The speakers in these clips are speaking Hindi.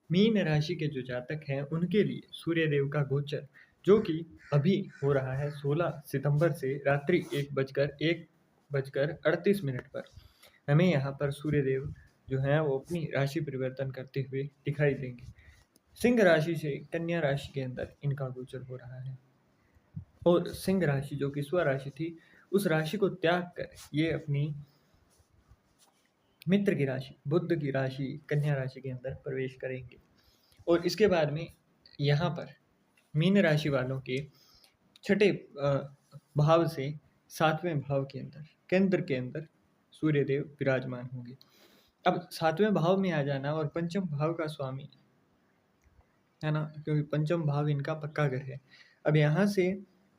मीन राशि के जो जातक हैं उनके लिए सूर्यदेव का गोचर जो कि अभी हो रहा है 16 सितंबर से रात्रि 1:38 पर हमें यहाँ पर सूर्यदेव जो हैं वो अपनी राशि परिवर्तन करते हुए दिखाई देंगे। सिंह राशि से कन्या राशि के अंदर इनका गोचर हो रहा है और सिंह राशि जो कि स्वराशि थी उस राशि को त्याग कर ये अपनी मित्र की राशि बुध की राशि कन्या राशि के अंदर प्रवेश करेंगे और इसके बाद में यहाँ पर मीन राशि वालों के छठे भाव से सातवें भाव के अंदर केंद्र के अंदर सूर्यदेव विराजमान होंगे। अब सातवें भाव में आ जाना और पंचम भाव का स्वामी है ना, क्योंकि पंचम भाव इनका पक्का घर है। अब यहाँ से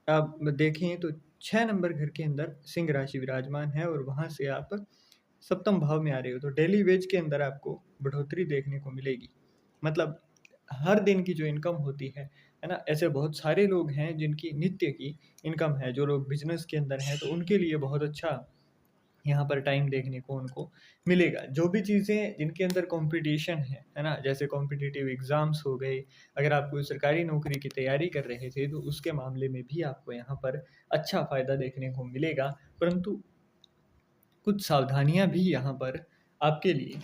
आप देखें तो 6 नंबर घर के अंदर सिंह राशि विराजमान है और वहाँ से आप सप्तम भाव में आ रहे हो तो डेली वेज के अंदर आपको बढ़ोतरी देखने को मिलेगी। मतलब हर दिन की जो इनकम होती है ना, ऐसे बहुत सारे लोग हैं जिनकी नित्य की इनकम है। जो लोग बिजनेस के अंदर हैं तो उनके लिए बहुत अच्छा यहाँ पर टाइम देखने को उनको मिलेगा। जो भी चीज़ें जिनके अंदर कंपटीशन है ना, जैसे कॉम्पिटिटिव एग्ज़ाम्स हो गए, अगर आप कोई सरकारी नौकरी की तैयारी कर रहे थे तो उसके मामले में भी आपको यहाँ पर अच्छा फ़ायदा देखने को मिलेगा। परंतु कुछ सावधानियाँ भी यहाँ पर आपके लिए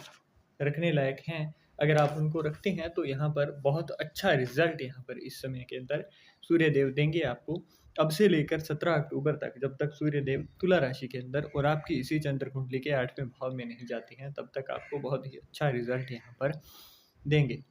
रखने लायक हैं। अगर आप उनको रखते हैं तो यहाँ पर बहुत अच्छा रिजल्ट यहाँ पर इस समय के अंदर सूर्यदेव देंगे आपको। अब से लेकर 17 अक्टूबर तक, जब तक सूर्यदेव तुला राशि के अंदर और आपकी इसी चंद्र कुंडली के 8वें भाव में नहीं जाते हैं, तब तक आपको बहुत ही अच्छा रिजल्ट यहाँ पर देंगे।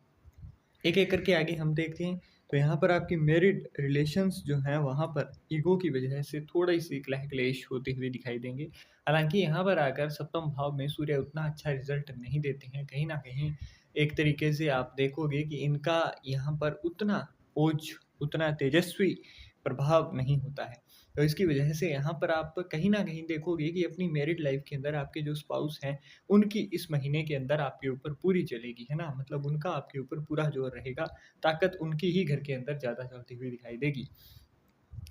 एक एक करके आगे हम देखते हैं तो यहाँ पर आपकी मैरिड रिलेशंस जो हैं वहाँ पर ईगो की वजह से थोड़ी सी कलह क्लेश होते हुए दिखाई देंगे। हालांकि यहाँ पर आकर सप्तम भाव में सूर्य उतना अच्छा रिजल्ट नहीं देते हैं। कहीं ना कहीं एक तरीके से आप देखोगे कि इनका यहाँ पर उतना ओज उतना तेजस्वी प्रभाव नहीं होता है। तो इसकी वजह से यहाँ पर आप कहीं ना कहीं देखोगे कि अपनी मैरिड लाइफ के अंदर आपके जो स्पाउस हैं उनकी इस महीने के अंदर आपके ऊपर पूरी चलेगी, है ना? मतलब उनका आपके ऊपर पूरा जोर रहेगा, ताकत उनकी ही घर के अंदर ज़्यादा चलती हुई दिखाई देगी।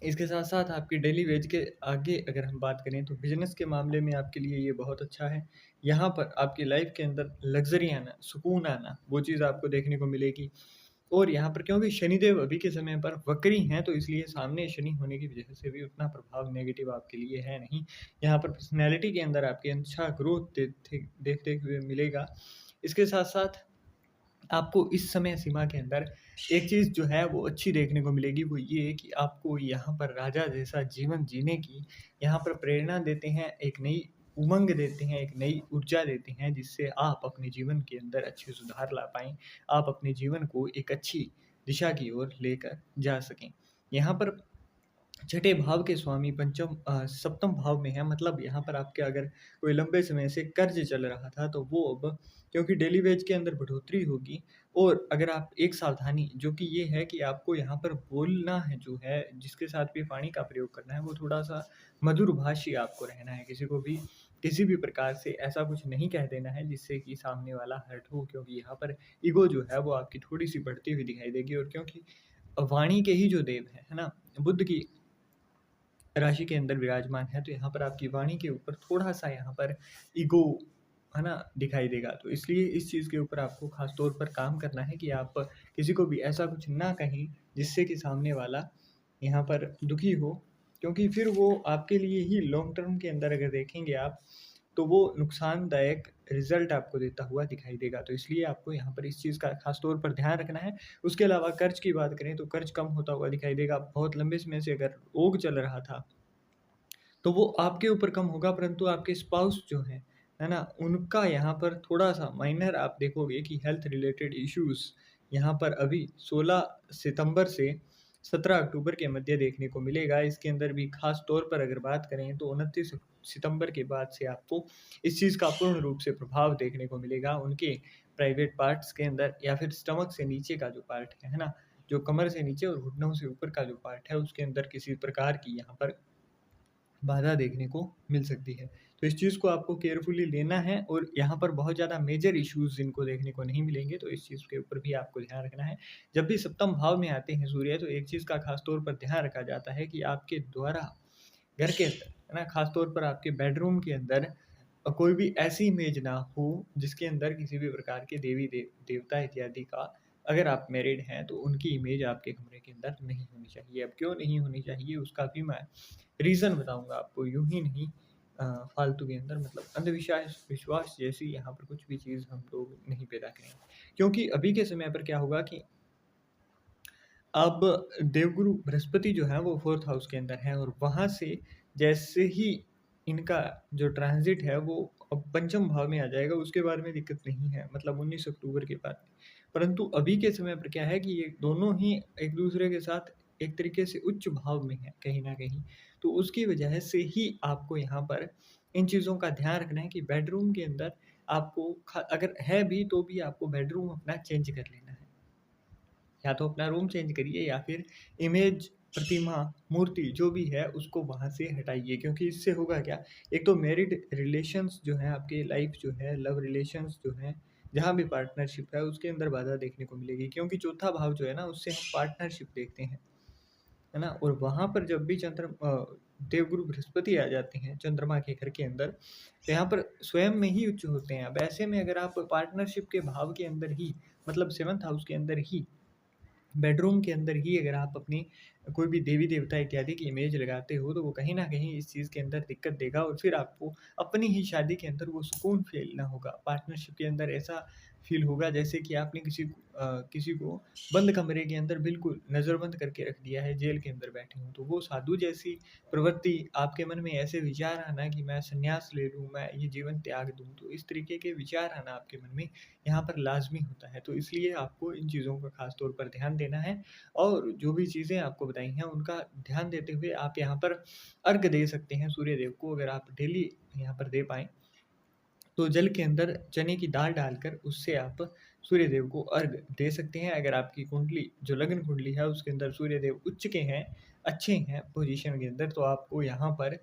इसके साथ-साथ आपकी डेली वेज के आगे अगर हम बात करें तो बिज़नेस के मामले में आपके लिए ये बहुत अच्छा है। यहाँ पर आपकी लाइफ़ के अंदर लग्ज़री आना, सुकून आना, वो चीज़ आपको देखने को मिलेगी। और यहाँ पर क्योंकि शनिदेव अभी के समय पर वक्री हैं तो इसलिए सामने शनि होने की वजह से भी उतना प्रभाव नेगेटिव आपके लिए है नहीं। यहाँ पर पर्सनैलिटी के अंदर आपके अच्छा ग्रोथ देखते हुए मिलेगा। इसके साथ-साथ आपको इस समय सीमा के अंदर एक चीज़ जो है वो अच्छी देखने को मिलेगी, वो ये कि आपको यहाँ पर राजा जैसा जीवन जीने की यहाँ पर प्रेरणा देते हैं, एक नई उमंग देते हैं, एक नई ऊर्जा देते हैं जिससे आप अपने जीवन के अंदर अच्छे सुधार ला पाएँ। आप अपने जीवन को एक अच्छी दिशा की ओर लेकर जा सकें। यहाँ पर छठे भाव के स्वामी सप्तम भाव में है। मतलब यहाँ पर आपके अगर कोई लंबे समय से कर्ज चल रहा था तो वो अब क्योंकि डेली वेज के अंदर बढ़ोतरी होगी और अगर आप एक सावधानी जो कि ये है कि आपको यहाँ पर बोलना है जो है जिसके साथ भी वाणी का प्रयोग करना है वो थोड़ा-सा मधुरभाषी आपको रहना है। किसी को भी किसी भी प्रकार से ऐसा कुछ नहीं कह देना है जिससे कि सामने वाला हर्ट हो, क्योंकि यहाँ पर ईगो जो है वो आपकी थोड़ी-सी बढ़ती हुई दिखाई देगी। और क्योंकि वाणी के ही जो देव हैं, है ना? बुध की राशि के अंदर विराजमान है तो यहाँ पर आपकी वाणी के ऊपर थोड़ा-सा यहाँ पर ईगो, है ना, दिखाई देगा। तो इसलिए इस चीज़ के ऊपर आपको ख़ास तौर पर काम करना है कि आप किसी को भी ऐसा कुछ ना कहें जिससे कि सामने वाला यहाँ पर दुखी हो, क्योंकि फिर वो आपके लिए ही लॉन्ग टर्म के अंदर अगर देखेंगे आप तो वो नुकसानदायक रिज़ल्ट आपको देता हुआ दिखाई देगा। तो इसलिए आपको यहाँ पर इस चीज़ का ख़ास तौर पर ध्यान रखना है। उसके अलावा कर्ज़ की बात करें तो कर्ज़ कम होता हुआ दिखाई देगा। बहुत लंबे समय से अगर रोग चल रहा था तो वो आपके ऊपर कम होगा, परंतु आपके स्पाउस जो हैं, है ना? उनका यहाँ पर थोड़ा-सा माइनर आप देखोगे कि हेल्थ रिलेटेड इश्यूज़ यहाँ पर अभी 16 सितंबर से 17 अक्टूबर के मध्य देखने को मिलेगा। इसके अंदर भी ख़ास तौर पर अगर बात करें तो 29 सितंबर के बाद से आपको इस चीज़ का पूर्ण रूप से प्रभाव देखने को मिलेगा। उनके प्राइवेट पार्ट्स के अंदर या फिर स्टमक से नीचे का जो पार्ट है ना? जो कमर से नीचे और घुटनों से ऊपर का जो पार्ट है उसके अंदर किसी प्रकार की यहाँ पर बाधा देखने को मिल सकती है। तो इस चीज़ को आपको केयरफुली लेना है और यहाँ पर बहुत ज़्यादा मेजर इश्यूज़ जिनको देखने को नहीं मिलेंगे, तो इस चीज़ के ऊपर भी आपको ध्यान रखना है। जब भी सप्तम भाव में आते हैं सूर्य, तो एक चीज़ का ख़ास तौर पर ध्यान रखा जाता है कि आपके द्वारा घर के अंदर, है ना, ख़ास तौर पर आपके बेडरूम के अंदर कोई भी ऐसी इमेज ना हो जिसके अंदर किसी भी प्रकार के देवता इत्यादि का, अगर आप मैरिड हैं तो उनकी इमेज आपके कमरे के अंदर नहीं होनी चाहिए। अब क्यों नहीं होनी चाहिए उसका भी मैं रीज़न बताऊँगा आपको, यूँ ही नहीं फालतू के अंदर मतलब अंधविश्वास विश्वास जैसी यहाँ पर कुछ भी चीज़ हम लोग नहीं पैदा करेंगे। क्योंकि अभी के समय पर क्या होगा कि अब देवगुरु बृहस्पति जो है वो 4th हाउस के अंदर है और वहाँ से जैसे ही इनका जो ट्रांज़िट है वो अब पंचम भाव में आ जाएगा, उसके बारे में दिक्कत नहीं है, मतलब 19 अक्टूबर के बाद। परंतु अभी के समय पर क्या है कि ये दोनों ही एक-दूसरे के साथ एक तरीके से उच्च भाव में हैं कहीं न कहीं। तो उसकी वजह से ही आपको यहाँ पर इन चीज़ों का ध्यान रखना है कि बेडरूम के अंदर आपको अगर है भी तो भी आपको बेडरूम अपना चेंज कर लेना है। या तो अपना रूम चेंज करिए या फिर इमेज, प्रतिमा, मूर्ति जो भी है उसको वहाँ से हटाइए, क्योंकि इससे होगा क्या, एक तो मैरिड रिलेशंस जो हैं आपके लाइफ जो है, लव रिलेशंस जो हैं, जहाँ भी पार्टनरशिप है उसके अंदर बाधा देखने को मिलेगी, क्योंकि चौथा भाव जो है ना उससे हम पार्टनरशिप देखते हैं, है ना? और वहाँ पर जब भी देवगुरु बृहस्पति आ जाते हैं चंद्रमा के घर के अंदर, तो यहाँ पर स्वयं में ही उच्च होते हैं। अब ऐसे में अगर आप पार्टनरशिप के भाव के अंदर ही, मतलब 7th हाउस के अंदर ही, बेडरूम के अंदर ही अगर आप अपनी कोई भी देवी-देवता इत्यादि की इमेज लगाते हो, तो वो कहीं न कहीं इस चीज़ के अंदर दिक्कत देगा और फिर आपको अपनी ही शादी के अंदर वो सुकून फ़ील ना होगा। पार्टनरशिप के अंदर ऐसा फ़ील होगा जैसे कि आपने किसी को बंद कमरे के अंदर बिल्कुल नज़रबंद करके रख दिया है, जेल के अंदर बैठे हों। तो वो साधु जैसी प्रवृत्ति आपके मन में, ऐसे विचार आना कि मैं संन्यास ले लूँ, मैं ये जीवन त्याग दूँ, तो इस तरीके के विचार आना आपके मन में यहाँ पर लाज़मी होता है। तो इसलिए आपको इन चीज़ों का ख़ास तौर पर ध्यान देना है और जो भी चीज़ें आपको बताई हैं, उनका ध्यान देते हुए आप यहाँ पर अर्घ दे सकते हैं सूर्य देव को, अगर आप डेली यहाँ पर दे पाएँ। तो जल के अंदर चने की दाल डालकर उससे आप सूर्य देव को अर्घ दे सकते हैं। अगर आपकी कुंडली, जो लग्न कुंडली है, उसके अंदर सूर्य देव उच्च के हैं, अच्छे हैं पोज़ीशन के अंदर, तो आपको यहाँ पर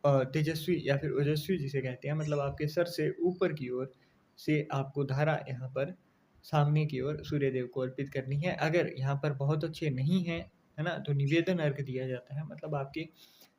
तेजस्वी या फिर ओजस्वी जिसे कहते हैं, मतलब आपके सर से ऊपर की ओर से आपको धारा यहाँ पर सामने की ओर सूर्य देव को अर्पित करनी है। अगर यहाँ पर बहुत अच्छे नहीं हैं, है ना? तो निवेदन अर्घ दिया जाता है, मतलब आपके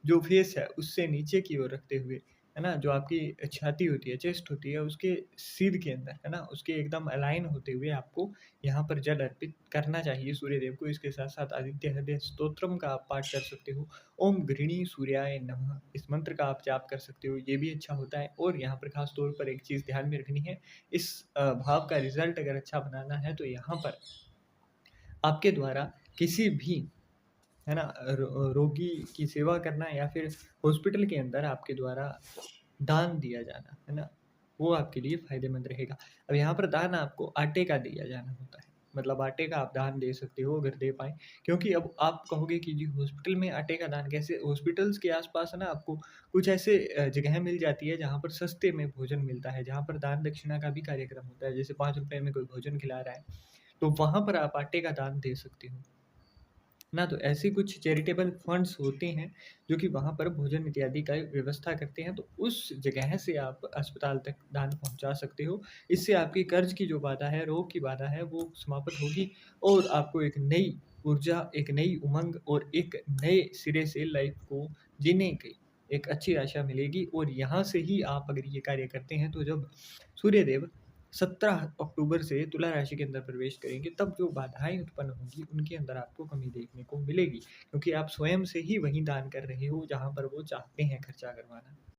जो फेस है उससे नीचे की ओर रखते हुए, है ना? जो आपकी छाती होती है, चेस्ट होती है, उसके सीध के अंदर, है ना? उसके एकदम अलाइन होते हुए आपको यहाँ पर जल अर्पित करना चाहिए सूर्य देव को। इसके साथ-साथ आदित्य हृदय स्तोत्रम का आप पाठ कर सकते हो। ओम गृणी सूर्याय नमः, इस मंत्र का आप जाप कर सकते हो, ये भी अच्छा होता है। और यहाँ पर ख़ास तौर पर एक चीज़ ध्यान में रखनी है, इस भाव का रिज़ल्ट अगर अच्छा बनाना है, तो यहाँ पर आपके द्वारा किसी भी, है ना, रोगी की सेवा करना या फिर हॉस्पिटल के अंदर आपके द्वारा दान दिया जाना, है ना? वो आपके लिए फ़ायदेमंद रहेगा। अब यहाँ पर दान आपको आटे का दिया जाना होता है, मतलब आटे का आप दान दे सकते हो अगर दे पाएँ। क्योंकि अब आप कहोगे कि जी हॉस्पिटल में आटे का दान कैसे? हॉस्पिटल्स के आस-पास है ना आपको कुछ ऐसे जगह मिल जाती है जहाँ पर सस्ते में भोजन मिलता है, जहाँ पर दान दक्षिणा का भी कार्यक्रम होता है। जैसे ₹5 में कोई भोजन खिला रहा है, तो वहाँ पर आप आटे का दान दे सकते हो। ना, तो ऐसे कुछ चैरिटेबल फंड्स होते हैं जो कि वहाँ पर भोजन इत्यादि का व्यवस्था करते हैं, तो उस जगह से आप अस्पताल तक दान पहुँचा सकते हो। इससे आपकी कर्ज की जो बाधा है, रोग की बाधा है, वो समाप्त होगी और आपको एक नई ऊर्जा, एक नई उमंग और एक नए सिरे से लाइफ़ को जीने की एक अच्छी आशा मिलेगी। और यहाँ से ही आप अगर ये कार्य करते हैं, तो जब सूर्यदेव 17 अक्टूबर से तुला राशि के अंदर प्रवेश करेंगे, तब जो बाधाएँ उत्पन्न होंगी, उनके अंदर आपको कमी देखने को मिलेगी, क्योंकि आप स्वयं से ही वहीं दान कर रहे हो, जहाँ पर वो चाहते हैं खर्चा करवाना।